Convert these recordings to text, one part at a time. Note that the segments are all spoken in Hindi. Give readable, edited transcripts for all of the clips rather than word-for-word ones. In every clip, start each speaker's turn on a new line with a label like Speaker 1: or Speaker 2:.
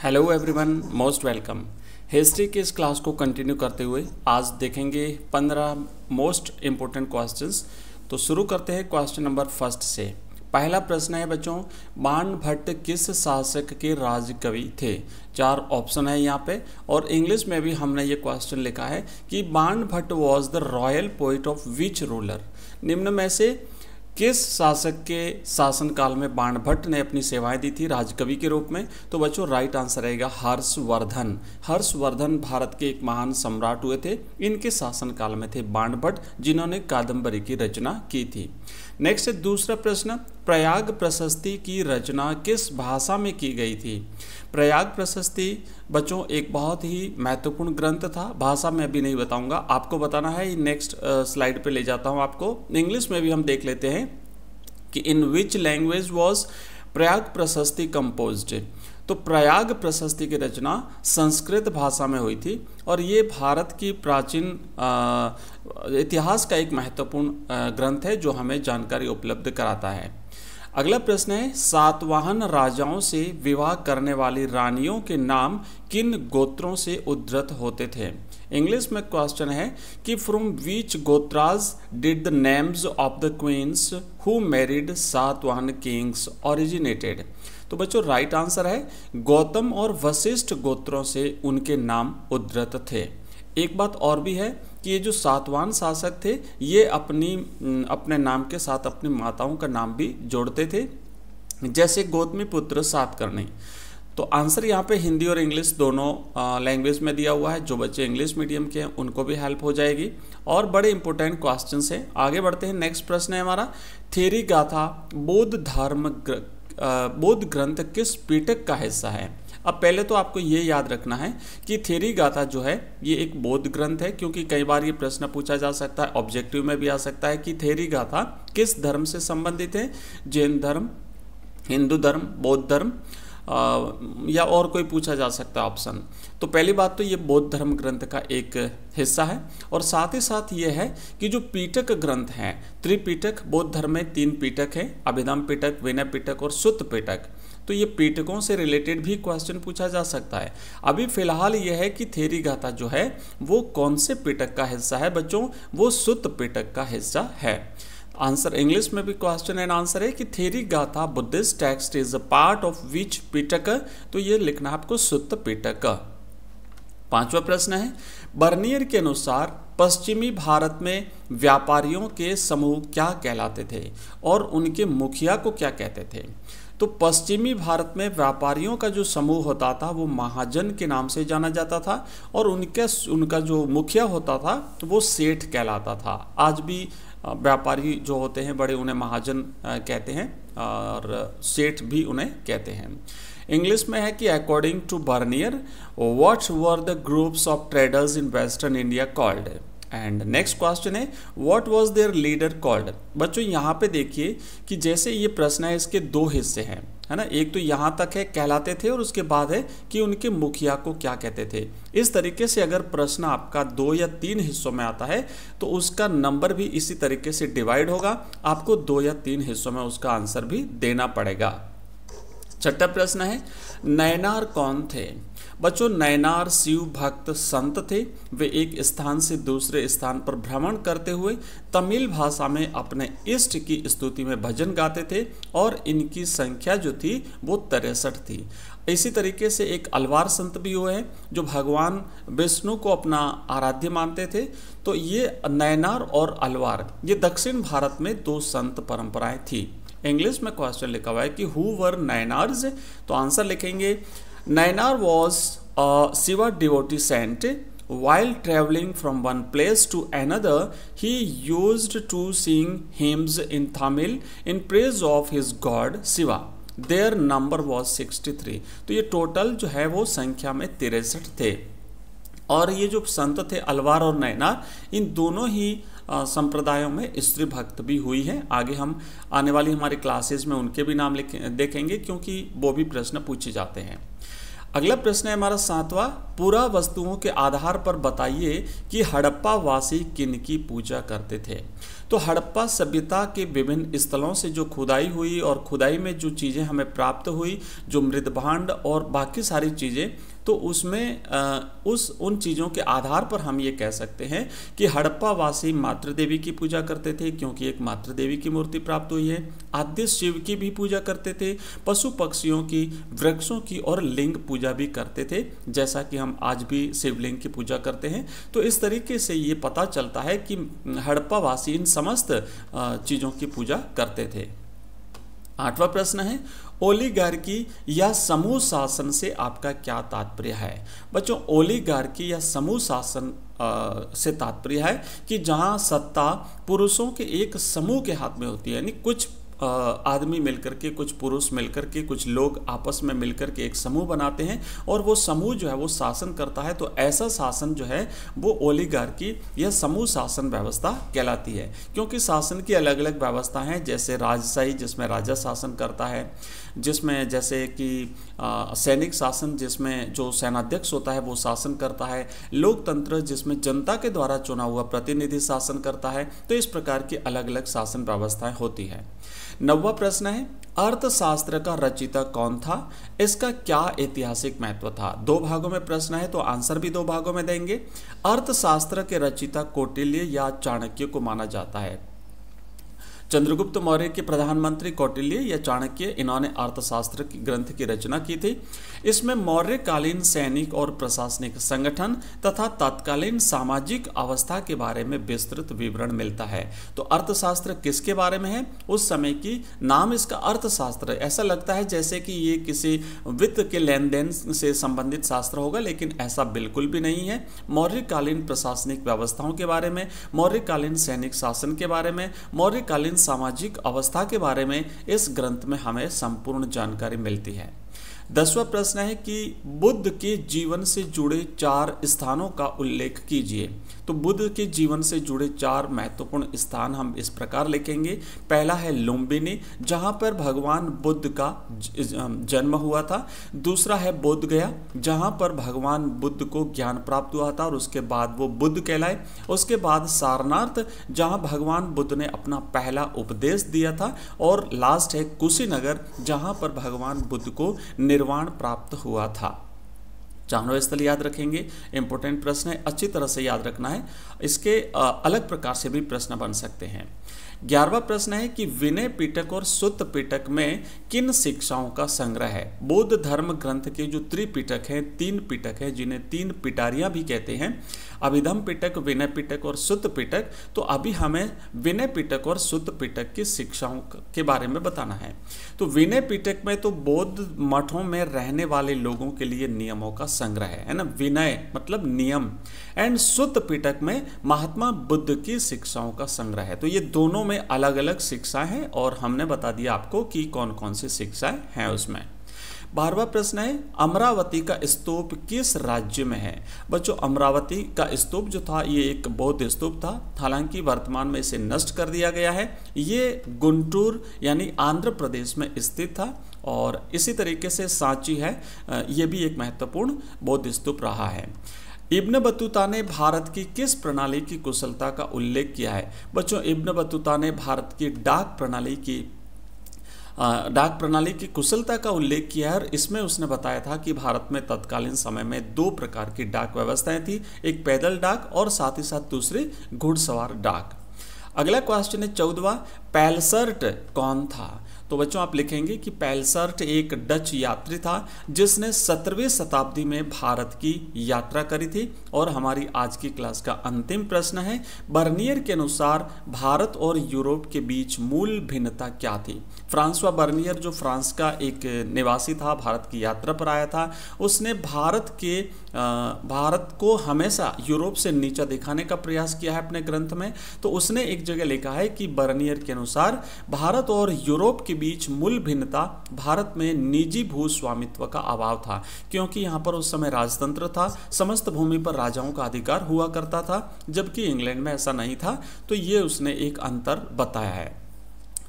Speaker 1: Hello everyone, most welcome. History की इस क्लास को कंटिन्यू करते हुए आज देखेंगे 15 मोस्ट इम्पोर्टेंट क्वेश्चंस। तो शुरू करते हैं क्वेश्चन नंबर फर्स्ट से। पहला प्रश्न है बच्चों, बाणभट्ट किस शासक के राजकवि थे? 4 ऑप्शन है यहाँ पे और इंग्लिश में भी हमने ये क्वेश्चन लिखा है कि Banabhatta was the royal poet of which ruler. निम्न में से किस शासक के शासनकाल में बाणभट्ट ने अपनी सेवाएं दी थी राजकवि के रूप में? तो बच्चों राइट आंसर रहेगा हर्षवर्धन। हर्षवर्धन भारत के एक महान सम्राट हुए थे, इनके शासनकाल में थे बाणभट्ट, जिन्होंने कादंबरी की रचना की थी। नेक्स्ट है दूसरा प्रश्न, प्रयाग प्रशस्ति की रचना किस भाषा में की गई थी? प्रयाग प्रशस्ति बच्चों एक बहुत ही महत्वपूर्ण ग्रंथ था। भाषा में अभी नहीं बताऊंगा, आपको बताना है। नेक्स्ट स्लाइड पे ले जाता हूं आपको। इंग्लिश में भी हम देख लेते हैं कि इन विच लैंग्वेज वॉज प्रयाग प्रशस्ति कंपोज्ड। तो प्रयाग प्रशस्ति की रचना संस्कृत भाषा में हुई थी और ये भारत की प्राचीन इतिहास का एक महत्वपूर्ण ग्रंथ है जो हमें जानकारी उपलब्ध कराता है। अगला प्रश्न है, सातवाहन राजाओं से विवाह करने वाली रानियों के नाम किन गोत्रों से उद्धृत होते थे? इंग्लिश में क्वेश्चन है कि from which gotras did the names of the queens who married Satavahana kings originated? तो बच्चों राइट आंसर है गौतम और वशिष्ठ गोत्रों से उनके नाम उद्धृत थे। एक बात और भी है कि ये जो सातवाहन शासक थे ये अपने नाम के साथ अपनी माताओं का नाम भी जोड़ते थे, जैसे गौतमी पुत्र सातकर्णी। तो आंसर यहाँ पे हिंदी और इंग्लिश दोनों लैंग्वेज में दिया हुआ है। जो बच्चे इंग्लिश मीडियम के हैं उनको भी हेल्प हो जाएगी और बड़े इंपॉर्टेंट क्वेश्चंस हैं। आगे बढ़ते हैं। नेक्स्ट प्रश्न है हमारा, थेरी गाथा बौद्ध ग्रंथ किस पीटक का हिस्सा है? अब पहले तो आपको ये याद रखना है कि थेरी गाथा जो है ये एक बौद्ध ग्रंथ है, क्योंकि कई बार ये प्रश्न पूछा जा सकता है, ऑब्जेक्टिव में भी आ सकता है कि थेरी गाथा किस धर्म से संबंधित है? जैन धर्म, हिंदू धर्म, बौद्ध धर्म या और कोई पूछा जा सकता है ऑप्शन। तो पहली बात तो ये बौद्ध धर्म ग्रंथ का एक हिस्सा है और साथ ही साथ ये है कि जो पीटक ग्रंथ हैं, त्रिपीटक, बौद्ध धर्म में 3 पीटक है, अभिधम पीटक, विनय पीटक और सुत्त पीटक। तो ये पीटकों से रिलेटेड भी क्वेश्चन पूछा जा सकता है। अभी फिलहाल ये है कि थेरी गाथा जो है वो कौन से पीटक का हिस्सा है बच्चों? वो सुत्त पीटक का हिस्सा है। आंसर इंग्लिश में भी क्वेश्चन एंड आंसर है कि Theri Gatha Buddhist text is a part of which Pitaka? तो ये लिखना है आपको सुत्त पीटक। 5वां प्रश्न है, बर्नियर के अनुसार पश्चिमी भारत में व्यापारियों के समूह क्या कहलाते थे और उनके मुखिया को क्या कहते थे? तो पश्चिमी भारत में व्यापारियों का जो समूह होता था वो महाजन के नाम से जाना जाता था और उनका जो मुखिया होता था वो सेठ कहलाता था। आज भी व्यापारी जो होते हैं बड़े, उन्हें महाजन कहते हैं और सेठ भी उन्हें कहते हैं। इंग्लिश में है कि according to Bernier what were the groups of traders in western India called? And next question है, what was their leader called? बच्चों यहाँ पे देखिए कि जैसे ये प्रश्न है इसके 2 हिस्से हैं, है ना। एक तो यहाँ तक है कहलाते थे और उसके बाद है कि उनके मुखिया को क्या कहते थे। इस तरीके से अगर प्रश्न आपका 2 या 3 हिस्सों में आता है तो उसका नंबर भी इसी तरीके से डिवाइड होगा, आपको 2 या 3 हिस्सों में उसका आंसर भी देना पड़ेगा। 6वां प्रश्न है, नैनार कौन थे? बच्चों नैनार शिव भक्त संत थे। वे एक स्थान से दूसरे स्थान पर भ्रमण करते हुए तमिल भाषा में अपने इष्ट की स्तुति में भजन गाते थे और इनकी संख्या जो थी वो 63 थी। इसी तरीके से एक अलवार संत भी हुए हैं जो भगवान विष्णु को अपना आराध्य मानते थे। तो ये नैनार और अलवार ये दक्षिण भारत में 2 संत परंपराएं थी। इंग्लिश में क्वेश्चन लिखा हुआ है कि हु वर नैनार्स? तो आंसर लिखेंगे Nainar was a Shiva devotee saint. While traveling from one place to another, he used to sing hymns in Tamil in praise of his god Shiva. Their number was 63. तो ये टोटल जो है वो संख्या में 63 थे। और ये जो संत थे अलवार और नैनार, इन दोनों ही संप्रदायों में स्त्री भक्त भी हुई है। आगे हम आने वाली हमारी क्लासेस में उनके भी नाम देखेंगे क्योंकि वो भी प्रश्न पूछे जाते हैं। अगला प्रश्न है हमारा 7वां, पुरा वस्तुओं के आधार पर बताइए कि हड़प्पा वासी किनकी पूजा करते थे। तो हड़प्पा सभ्यता के विभिन्न स्थलों से जो खुदाई हुई और खुदाई में जो चीज़ें हमें प्राप्त हुई, जो मृदभांड और बाकी सारी चीज़ें, तो उसमें उन चीज़ों के आधार पर हम ये कह सकते हैं कि हड़प्पा वासी मातृ देवी की पूजा करते थे, क्योंकि एक मातृ देवी की मूर्ति प्राप्त हुई है। आद्य शिव की भी पूजा करते थे, पशु पक्षियों की, वृक्षों की और लिंग पूजा भी करते थे, जैसा कि हम आज भी शिवलिंग की पूजा करते हैं। तो इस तरीके से ये पता चलता है कि हड़प्पा वासी इन समस्त चीज़ों की पूजा करते थे। 8वां प्रश्न है, ओलिगार्की या समूह शासन से आपका क्या तात्पर्य है। बच्चों, ओलिगार्की या समूह शासन से तात्पर्य है कि जहां सत्ता पुरुषों के एक समूह के हाथ में होती है, यानी कुछ आदमी मिलकर के, कुछ पुरुष मिलकर के, कुछ लोग आपस में मिलकर के एक समूह बनाते हैं और वो समूह जो है वो शासन करता है। तो ऐसा शासन जो है वो ओलिगार्की या समूह शासन व्यवस्था कहलाती है, क्योंकि शासन की अलग अलग व्यवस्था हैं, जैसे राजशाही जिसमें राजा शासन करता है, जिसमें जैसे कि सैनिक शासन जिसमें जो सेनाध्यक्ष होता है वो शासन करता है, लोकतंत्र जिसमें जनता के द्वारा चुना हुआ प्रतिनिधि शासन करता है। तो इस प्रकार की अलग अलग शासन व्यवस्थाएं होती है। 9वां प्रश्न है, अर्थशास्त्र का रचयिता कौन था, इसका क्या ऐतिहासिक महत्व था। 2 भागों में प्रश्न है, तो आंसर भी 2 भागों में देंगे। अर्थशास्त्र के रचयिता कौटिल्य या चाणक्य को माना जाता है। चंद्रगुप्त मौर्य के प्रधानमंत्री कौटिल्य या चाणक्य, इन्होंने अर्थशास्त्र की ग्रंथ की रचना की थी। इसमें मौर्यकालीन सैनिक और प्रशासनिक संगठन तथा तत्कालीन सामाजिक अवस्था के बारे में विस्तृत विवरण मिलता है। तो अर्थशास्त्र किसके बारे में है, उस समय की नाम इसका अर्थशास्त्र है। ऐसा लगता है जैसे कि ये किसी वित्त के लेन देन से संबंधित शास्त्र होगा, लेकिन ऐसा बिल्कुल भी नहीं है। मौर्यकालीन प्रशासनिक व्यवस्थाओं के बारे में, मौर्यकालीन सैनिक शासन के बारे में, मौर्यकालीन सामाजिक अवस्था के बारे में इस ग्रंथ में हमें संपूर्ण जानकारी मिलती है। 10वां प्रश्न है कि बुद्ध के जीवन से जुड़े 4 स्थानों का उल्लेख कीजिए। तो बुद्ध के जीवन से जुड़े 4 महत्वपूर्ण स्थान हम इस प्रकार लिखेंगे। पहला है लुम्बिनी, जहां पर भगवान बुद्ध का जन्म हुआ था। दूसरा है बोध गया, जहां पर भगवान बुद्ध को ज्ञान प्राप्त हुआ था और उसके बाद वो बुद्ध कहलाए। उसके बाद सारनाथ, जहां भगवान बुद्ध ने अपना पहला उपदेश दिया था। और लास्ट है कुशीनगर, जहां पर भगवान बुद्ध को निर्वाण प्राप्त हुआ था। चारों स्थल याद रखेंगे, इंपॉर्टेंट प्रश्न है, अच्छी तरह से याद रखना है। इसके अलग प्रकार से भी प्रश्न बन सकते हैं। 11वां प्रश्न है कि विनय पिटक और सुत्त पिटक में किन शिक्षाओं का संग्रह है। बौद्ध धर्म ग्रंथ के जो त्रिपिटक हैं, 3 पिटक हैं, जिन्हें 3 पिटारियां भी कहते हैं, अभिधम पिटक, विनय पिटक और सुत्त पिटक। तो अभी हमें विनय पिटक और सुत्त पिटक की शिक्षाओं के बारे में बताना है। तो विनय पिटक में तो बौद्ध मठों में रहने वाले लोगों के लिए नियमों का संग्रह है ना, विनय मतलब नियम। एंड सुत्त पिटक में महात्मा बुद्ध की शिक्षाओं का संग्रह है। तो ये दोनों में अलग अलग शिक्षा है और हमने बता दिया आपको कि कौन कौन सी शिक्षाएं हैं उसमें। 12वां प्रश्न है, अमरावती का स्तूप किस राज्य में है। बच्चों, अमरावती का स्तूप जो था ये एक बौद्ध स्तूप था, हालांकि वर्तमान में इसे नष्ट कर दिया गया है। ये गुंटूर यानी आंध्र प्रदेश में स्थित था। और इसी तरीके से सांची है, ये भी एक महत्वपूर्ण बौद्ध स्तूप रहा है। इब्न बतूता ने भारत की किस प्रणाली की कुशलता का उल्लेख किया है। बच्चों, इब्न बतूता ने भारत की डाक प्रणाली की कुशलता का उल्लेख किया है। और इसमें उसने बताया था कि भारत में तत्कालीन समय में 2 प्रकार की डाक व्यवस्थाएं थी, एक पैदल डाक और साथ ही साथ दूसरी घुड़सवार डाक। अगला क्वेश्चन है 14वां, पैलसर्ट कौन था। तो बच्चों आप लिखेंगे कि पैलसर्ट एक डच यात्री था जिसने 17वीं शताब्दी में भारत की यात्रा करी थी। और हमारी आज की क्लास का अंतिम प्रश्न है, बर्नियर के अनुसार भारत और यूरोप के बीच मूल भिन्नता क्या थी। फ्रांसवा बर्नियर जो फ्रांस का एक निवासी था, भारत की यात्रा पर आया था, उसने भारत को हमेशा यूरोप से नीचा दिखाने का प्रयास किया है अपने ग्रंथ में। तो उसने एक जगह लिखा है कि बर्नियर के अनुसार भारत और यूरोप के बीच मूल भिन्नता भारत में निजी भू स्वामित्व का अभाव था, क्योंकि यहाँ पर उस समय राजतंत्र था, समस्त भूमि पर राजाओं का अधिकार हुआ करता था, जबकि इंग्लैंड में ऐसा नहीं था। तो ये उसने एक अंतर बताया है।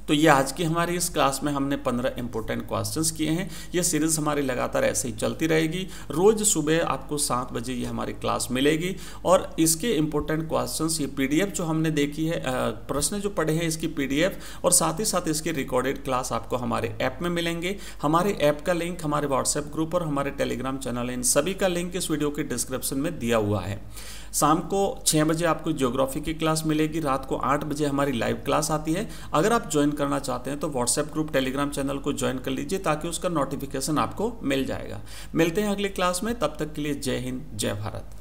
Speaker 1: तो ये आज की हमारी इस क्लास में हमने 15 इंपॉर्टेंट क्वेश्चंस किए हैं। ये सीरीज हमारी लगातार ऐसे ही चलती रहेगी। रोज सुबह आपको 7 बजे ये हमारी क्लास मिलेगी और इसके इंपॉर्टेंट क्वेश्चंस, ये पीडीएफ जो हमने देखी है, प्रश्न जो पढ़े हैं इसकी पीडीएफ और साथ ही साथ इसकी रिकॉर्डेड क्लास आपको हमारे ऐप में मिलेंगे। हमारे ऐप का लिंक हमारे व्हाट्सएप ग्रुप और हमारे टेलीग्राम चैनल है, इन सभी का लिंक इस वीडियो के डिस्क्रिप्शन में दिया हुआ है। शाम को 6 बजे आपको ज्योग्राफी की क्लास मिलेगी, रात को 8 बजे हमारी लाइव क्लास आती है। अगर आप ज्वाइन करना चाहते हैं तो व्हाट्सएप ग्रुप, टेलीग्राम चैनल को ज्वाइन कर लीजिए ताकि उसका नोटिफिकेशन आपको मिल जाएगा। मिलते हैं अगली क्लास में, तब तक के लिए जय हिंद, जय भारत।